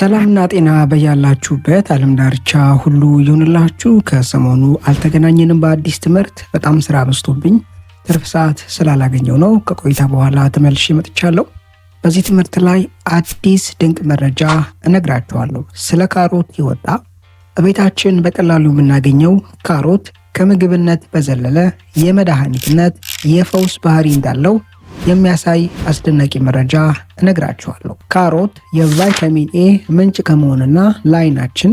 ሰላምና ጤና በያላችሁበት ዓለም ዳርቻ ሁሉ ይሁንላችሁ። ከሰሞኑ አልተገናኘንም በአዲስ ትምህርት። በጣም ስራ በዝቶብኝ ትርፍ ሰዓት ስላላገኘው ነው። ከቆይታ በኋላ ተመልሼ መጥቻለሁ። በዚህ ትምህርት ላይ አዲስ ድንቅ መረጃ እነግራችኋለሁ። ስለ ካሮት ይወጣ በቤታችን በቀላሉ የምናገኘው ካሮት ከምግብነት በዘለለ የመድኃኒትነት የፈውስ ባህሪ እንዳለው የሚያሳይ አስደናቂ መረጃ እነግራችኋለሁ። ካሮት የቫይታሚን ኤ ምንጭ ከመሆንና ለዓይናችን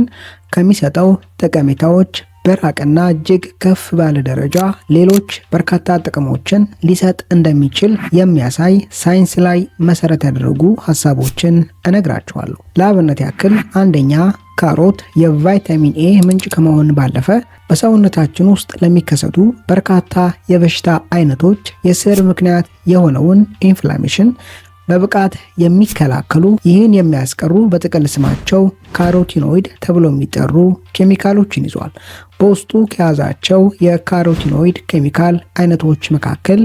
ከሚሰጠው ጠቀሜታዎች በራቀና እጅግ ከፍ ባለ ደረጃ ሌሎች በርካታ ጥቅሞችን ሊሰጥ እንደሚችል የሚያሳይ ሳይንስ ላይ መሰረት ያደረጉ ሀሳቦችን እነግራችኋለሁ። ለአብነት ያክል አንደኛ፣ ካሮት የቫይታሚን ኤ ምንጭ ከመሆን ባለፈ በሰውነታችን ውስጥ ለሚከሰቱ በርካታ የበሽታ አይነቶች የስር ምክንያት የሆነውን ኢንፍላሜሽን በብቃት የሚከላከሉ ይህን የሚያስቀሩ በጥቅል ስማቸው ካሮቲኖይድ ተብሎ የሚጠሩ ኬሚካሎችን ይዟል። በውስጡ ከያዛቸው የካሮቲኖይድ ኬሚካል አይነቶች መካከል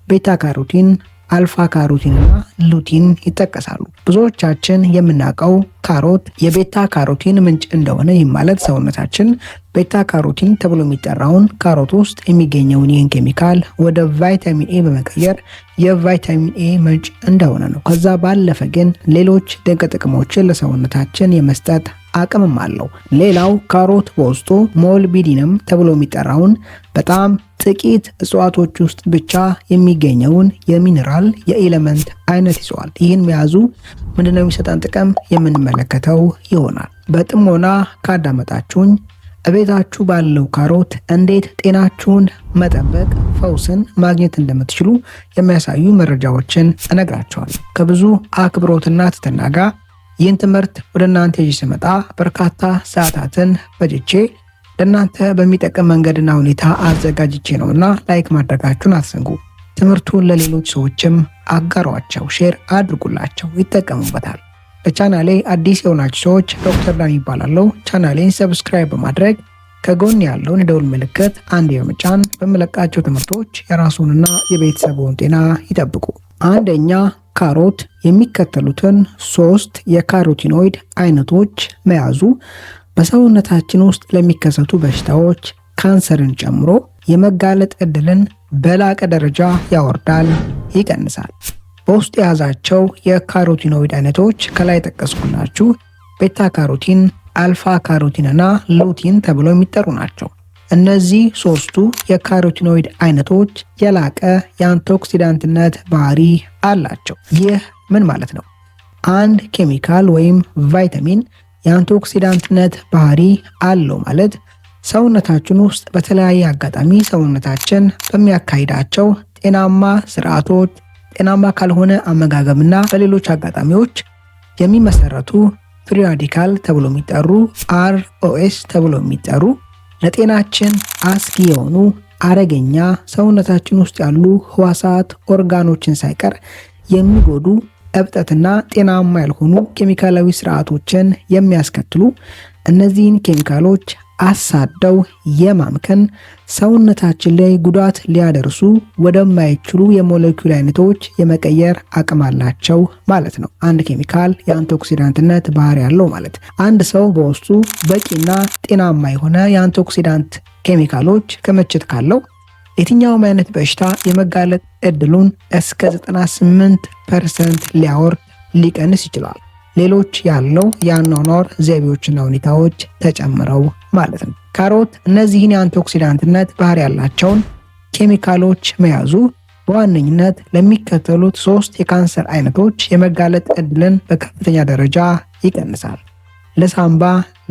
ቤታ ካሮቲን፣ አልፋ ካሮቲንና ሉቲን ይጠቀሳሉ። ብዙዎቻችን የምናውቀው ካሮት የቤታ ካሮቲን ምንጭ እንደሆነ፣ ይህ ማለት ሰውነታችን ቤታ ካሮቲን ተብሎ የሚጠራውን ካሮት ውስጥ የሚገኘውን ይህን ኬሚካል ወደ ቫይታሚን ኤ በመቀየር የቫይታሚን ኤ ምንጭ እንደሆነ ነው። ከዛ ባለፈ ግን ሌሎች ድንቅ ጥቅሞችን ለሰውነታችን የመስጠት አቅምም አለው። ሌላው ካሮት በውስጡ ሞልቢዲነም ተብሎ የሚጠራውን በጣም ጥቂት እጽዋቶች ውስጥ ብቻ የሚገኘውን የሚነራል የኤሌመንት አይነት ይዘዋል። ይህን መያዙ ምንድነው የሚሰጠን ጥቅም የምንመለከተው ይሆናል። በጥሞና ካዳመጣችሁኝ እቤታችሁ ባለው ካሮት እንዴት ጤናችሁን መጠበቅ፣ ፈውስን ማግኘት እንደምትችሉ የሚያሳዩ መረጃዎችን እነግራችኋለሁ። ከብዙ አክብሮትና ትህትና ጋር ይህን ትምህርት ወደ እናንተ ይዤ ስመጣ በርካታ ሰዓታትን በጅቼ ለእናንተ በሚጠቅም መንገድና ሁኔታ አዘጋጅቼ ነውና ላይክ ማድረጋችሁን አትዘንጉ። ትምህርቱን ለሌሎች ሰዎችም አጋሯቸው፣ ሼር አድርጉላቸው፣ ይጠቀሙበታል። ለቻናሌ አዲስ የሆናችሁ ሰዎች ዶክተር ዳን ይባላለሁ። ቻናሌን ሰብስክራይብ በማድረግ ከጎን ያለውን የደውል ምልክት አንድ በመጫን በመለቃቸው ትምህርቶች የራሱንና የቤተሰቡን ጤና ይጠብቁ። አንደኛ፣ ካሮት የሚከተሉትን 3 የካሮቲኖይድ አይነቶች መያዙ በሰውነታችን ውስጥ ለሚከሰቱ በሽታዎች ካንሰርን ጨምሮ የመጋለጥ ዕድልን በላቀ ደረጃ ያወርዳል፣ ይቀንሳል። በውስጡ የያዛቸው የካሮቲኖይድ አይነቶች ከላይ ጠቀስኩላችሁ ቤታ ካሮቲን፣ አልፋ ካሮቲን እና ሉቲን ተብለው የሚጠሩ ናቸው። እነዚህ 3ቱ የካሮቲኖይድ አይነቶች የላቀ የአንቲኦክሲዳንትነት ባህሪ አላቸው። ይህ ምን ማለት ነው? አንድ ኬሚካል ወይም ቫይታሚን የአንቲኦክሲዳንትነት ባህሪ አለው ማለት ሰውነታችን ውስጥ በተለያየ አጋጣሚ ሰውነታችን በሚያካሂዳቸው ጤናማ ስርዓቶች፣ ጤናማ ካልሆነ አመጋገብና በሌሎች አጋጣሚዎች የሚመሰረቱ ፍሪ ራዲካል ተብሎ የሚጠሩ ROS ተብሎ የሚጠሩ ለጤናችን አስጊ የሆኑ አደገኛ ሰውነታችን ውስጥ ያሉ ህዋሳት ኦርጋኖችን ሳይቀር የሚጎዱ እብጠትና ጤናማ ያልሆኑ ኬሚካላዊ ስርዓቶችን የሚያስከትሉ እነዚህን ኬሚካሎች አሳደው የማምከን ሰውነታችን ላይ ጉዳት ሊያደርሱ ወደማይችሉ የሞለኪውል አይነቶች የመቀየር አቅም አላቸው ማለት ነው። አንድ ኬሚካል የአንቲኦክሲዳንትነት ባህሪ ያለው ማለት አንድ ሰው በውስጡ በቂና ጤናማ የሆነ የአንቲኦክሲዳንት ኬሚካሎች ክምችት ካለው የትኛውም አይነት በሽታ የመጋለጥ ዕድሉን እስከ 98% ሊያወርድ ሊቀንስ ይችላል። ሌሎች ያለው የአኗኗር ዘይቤዎችና ሁኔታዎች ተጨምረው ማለት ነው። ካሮት እነዚህን የአንቲኦክሲዳንትነት ባህሪ ያላቸውን ኬሚካሎች መያዙ በዋነኝነት ለሚከተሉት 3 የካንሰር አይነቶች የመጋለጥ ዕድልን በከፍተኛ ደረጃ ይቀንሳል። ለሳምባ፣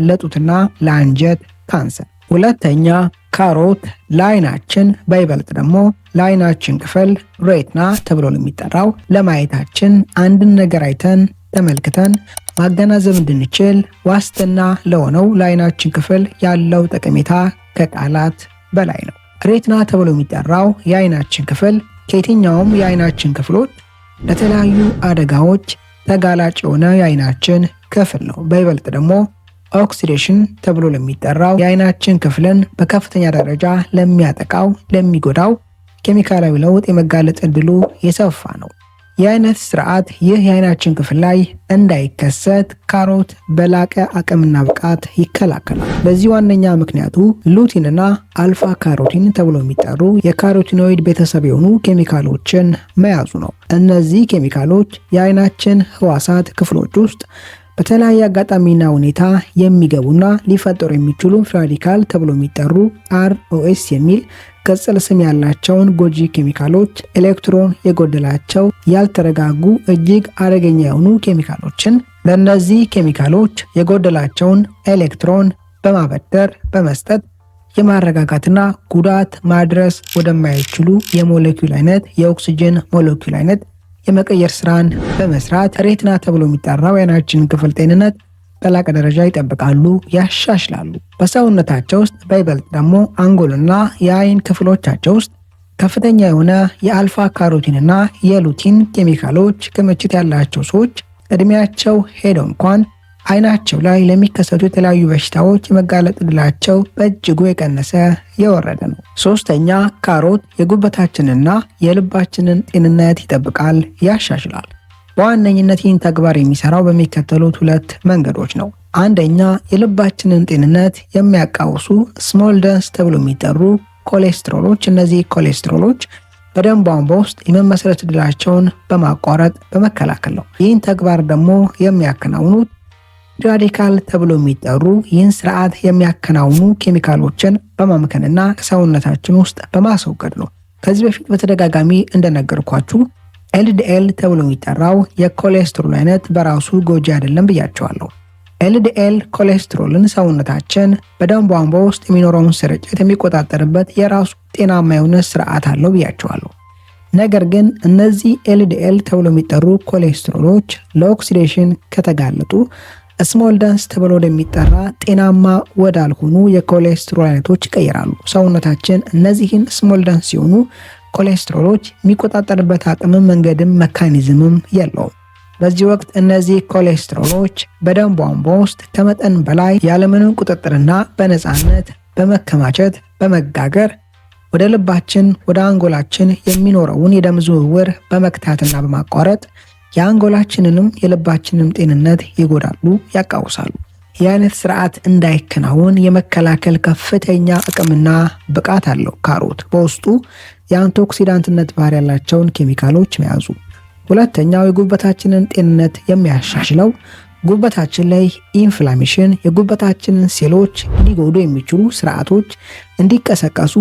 ለጡትና ለአንጀት ካንሰር። ሁለተኛ፣ ካሮት ለዓይናችን በይበልጥ ደግሞ ለዓይናችን ክፍል ሬቲና ተብሎ ለሚጠራው ለማየታችን አንድን ነገር አይተን ተመልክተን ማገናዘብ እንድንችል ዋስትና ለሆነው ለዓይናችን ክፍል ያለው ጠቀሜታ ከቃላት በላይ ነው። ሬቲና ተብሎ የሚጠራው የዓይናችን ክፍል ከየትኛውም የዓይናችን ክፍሎች ለተለያዩ አደጋዎች ተጋላጭ የሆነ የዓይናችን ክፍል ነው። በይበልጥ ደግሞ ኦክሲዴሽን ተብሎ ለሚጠራው የዓይናችን ክፍልን በከፍተኛ ደረጃ ለሚያጠቃው ለሚጎዳው ኬሚካላዊ ለውጥ የመጋለጥ ዕድሉ የሰፋ ነው። የአይነት ስርዓት ይህ የአይናችን ክፍል ላይ እንዳይከሰት ካሮት በላቀ አቅምና ብቃት ይከላከላል። ለዚህ ዋነኛ ምክንያቱ ሉቲንና አልፋ ካሮቲን ተብሎ የሚጠሩ የካሮቲኖይድ ቤተሰብ የሆኑ ኬሚካሎችን መያዙ ነው። እነዚህ ኬሚካሎች የአይናችን ህዋሳት ክፍሎች ውስጥ በተለያየ አጋጣሚና ሁኔታ የሚገቡና ሊፈጠሩ የሚችሉ ራዲካል ተብሎ የሚጠሩ ROS የሚል ቅጽል ስም ያላቸውን ጎጂ ኬሚካሎች፣ ኤሌክትሮን የጎደላቸው ያልተረጋጉ እጅግ አደገኛ የሆኑ ኬሚካሎችን ለእነዚህ ኬሚካሎች የጎደላቸውን ኤሌክትሮን በማበደር በመስጠት የማረጋጋትና ጉዳት ማድረስ ወደማይችሉ የሞለኪውል አይነት የኦክሲጅን ሞለኪውል አይነት የመቀየር ስራን በመስራት ሬቲና ተብሎ የሚጠራው የአይናችን ክፍል ጤንነት በላቀ ደረጃ ይጠብቃሉ፣ ያሻሽላሉ። በሰውነታቸው ውስጥ በይበልጥ ደግሞ አንጎልና የአይን ክፍሎቻቸው ውስጥ ከፍተኛ የሆነ የአልፋ ካሮቲንና የሉቲን ኬሚካሎች ክምችት ያላቸው ሰዎች እድሜያቸው ሄደው እንኳን አይናቸው ላይ ለሚከሰቱ የተለያዩ በሽታዎች የመጋለጥ ዕድላቸው በእጅጉ የቀነሰ የወረደ ነው። ሶስተኛ፣ ካሮት የጉበታችንና የልባችንን ጤንነት ይጠብቃል፣ ያሻሽላል። በዋነኝነት ይህን ተግባር የሚሰራው በሚከተሉት ሁለት መንገዶች ነው። አንደኛ፣ የልባችንን ጤንነት የሚያቃውሱ ስሞል ደንስ ተብሎ የሚጠሩ ኮሌስትሮሎች፣ እነዚህ ኮሌስትሮሎች በደም ቧንቧ ውስጥ የመመስረት ዕድላቸውን በማቋረጥ በመከላከል ነው። ይህን ተግባር ደግሞ የሚያከናውኑት ራዲካል ተብሎ የሚጠሩ ይህን ስርዓት የሚያከናውኑ ኬሚካሎችን በማምከንና ከሰውነታችን ውስጥ በማስወገድ ነው። ከዚህ በፊት በተደጋጋሚ እንደነገርኳችሁ LDL ተብሎ የሚጠራው የኮሌስትሮል አይነት በራሱ ጎጂ አይደለም ብያቸዋለሁ። LDL ኮሌስትሮልን ሰውነታችን በደም ቧንቧ ውስጥ የሚኖረውን ስርጭት የሚቆጣጠርበት የራሱ ጤናማ የሆነ ስርዓት አለው ብያቸዋለሁ። ነገር ግን እነዚህ LDL ተብሎ የሚጠሩ ኮሌስትሮሎች ለኦክሲዴሽን ከተጋለጡ ስሞል ደንስ ተብሎ ወደሚጠራ ጤናማ ወዳልሆኑ የኮሌስትሮል አይነቶች ይቀየራሉ። ሰውነታችን እነዚህን ስሞል ደንስ ሲሆኑ ኮሌስትሮሎች የሚቆጣጠርበት አቅምም መንገድም መካኒዝምም የለውም። በዚህ ወቅት እነዚህ ኮሌስትሮሎች በደም ቧንቧ ውስጥ ከመጠን በላይ ያለምንም ቁጥጥርና በነፃነት በመከማቸት በመጋገር ወደ ልባችን ወደ አንጎላችን የሚኖረውን የደም ዝውውር በመክታትና በማቋረጥ የአንጎላችንንም የልባችንም ጤንነት ይጎዳሉ፣ ያቃውሳሉ። ይህ አይነት ስርዓት እንዳይከናወን የመከላከል ከፍተኛ አቅምና ብቃት አለው ካሮት በውስጡ የአንቲኦክሲዳንትነት ባህሪ ያላቸውን ኬሚካሎች መያዙ። ሁለተኛው የጉበታችንን ጤንነት የሚያሻሽለው ጉበታችን ላይ ኢንፍላሜሽን የጉበታችንን ሴሎች ሊጎዱ የሚችሉ ስርዓቶች እንዲቀሰቀሱ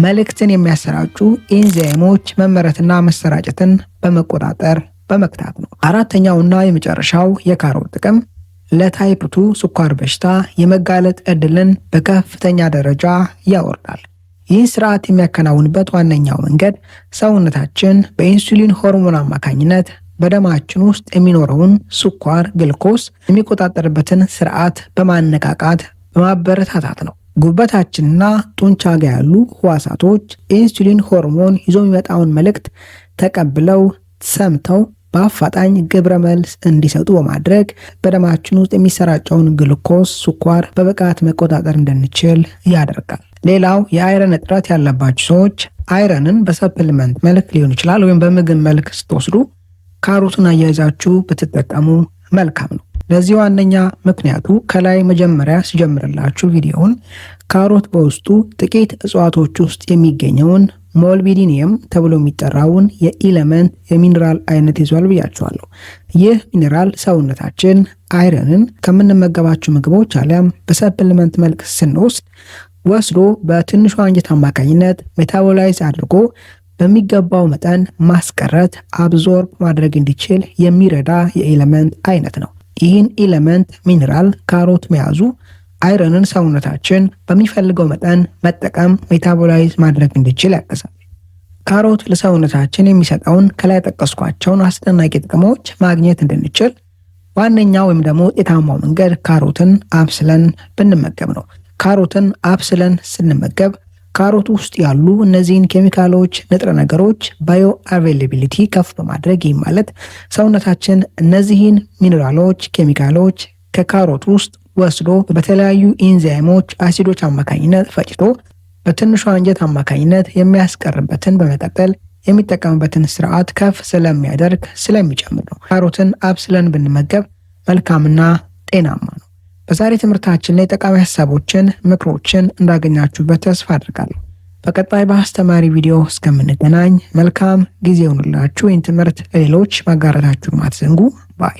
መልእክትን የሚያሰራጩ ኤንዛይሞች መመረትና መሰራጨትን በመቆጣጠር በመክታት ነው። አራተኛውና የመጨረሻው የካሮት ጥቅም ለታይፕ 2 ስኳር በሽታ የመጋለጥ ዕድልን በከፍተኛ ደረጃ ያወርዳል። ይህ ስርዓት የሚያከናውንበት ዋነኛው መንገድ ሰውነታችን በኢንሱሊን ሆርሞን አማካኝነት በደማችን ውስጥ የሚኖረውን ስኳር ግልኮስ የሚቆጣጠርበትን ስርዓት በማነቃቃት በማበረታታት ነው። ጉበታችንና ጡንቻ ጋር ያሉ ህዋሳቶች ኢንሱሊን ሆርሞን ይዞ የሚመጣውን መልእክት ተቀብለው ሰምተው በአፋጣኝ ግብረ መልስ እንዲሰጡ በማድረግ በደማችን ውስጥ የሚሰራጨውን ግሉኮስ ስኳር በብቃት መቆጣጠር እንድንችል ያደርጋል። ሌላው የአይረን እጥረት ያለባቸው ሰዎች አይረንን በሰፕሊመንት መልክ ሊሆን ይችላል ወይም በምግብ መልክ ስትወስዱ ካሮትን አያይዛችሁ ብትጠቀሙ መልካም ነው። ለዚህ ዋነኛ ምክንያቱ ከላይ መጀመሪያ ሲጀምርላችሁ ቪዲዮውን ካሮት በውስጡ ጥቂት እጽዋቶች ውስጥ የሚገኘውን ሞልቢዲኒየም ተብሎ የሚጠራውን የኢለመንት የሚኒራል አይነት ይዟል ብያቸዋለሁ። ይህ ሚኒራል ሰውነታችን አይረንን ከምንመገባቸው ምግቦች አሊያም በሰፕሊመንት መልክ ስንወስድ ወስዶ በትንሿ አንጀት አማካኝነት ሜታቦላይዝ አድርጎ በሚገባው መጠን ማስቀረት አብዞርብ ማድረግ እንዲችል የሚረዳ የኤሌመንት አይነት ነው። ይህን ኤሌመንት ሚኒራል ካሮት መያዙ አይረንን ሰውነታችን በሚፈልገው መጠን መጠቀም ሜታቦላይዝ ማድረግ እንዲችል ያግዛል። ካሮት ለሰውነታችን የሚሰጠውን ከላይ ጠቀስኳቸውን አስደናቂ ጥቅሞች ማግኘት እንድንችል ዋነኛው ወይም ደግሞ ውጤታማው መንገድ ካሮትን አብስለን ብንመገብ ነው። ካሮትን አብስለን ስንመገብ ካሮት ውስጥ ያሉ እነዚህን ኬሚካሎች፣ ንጥረ ነገሮች ባዮ አቬይላቢሊቲ ከፍ በማድረግ ይህ ማለት ሰውነታችን እነዚህን ሚኔራሎች፣ ኬሚካሎች ከካሮት ውስጥ ወስዶ በተለያዩ ኢንዛይሞች፣ አሲዶች አማካኝነት ፈጭቶ በትንሹ አንጀት አማካኝነት የሚያስቀርበትን በመቀጠል የሚጠቀምበትን ስርዓት ከፍ ስለሚያደርግ ስለሚጨምር ነው። ካሮትን አብስለን ብንመገብ መልካምና ጤናማ ነው። በዛሬ ትምህርታችን ላይ ጠቃሚ ሀሳቦችን፣ ምክሮችን እንዳገኛችሁበት ተስፋ አድርጋለሁ። በቀጣይ በአስተማሪ ቪዲዮ እስከምንገናኝ መልካም ጊዜ ይሁንላችሁ። ይህን ትምህርት ለሌሎች ማጋራታችሁን አትዘንጉ ባይ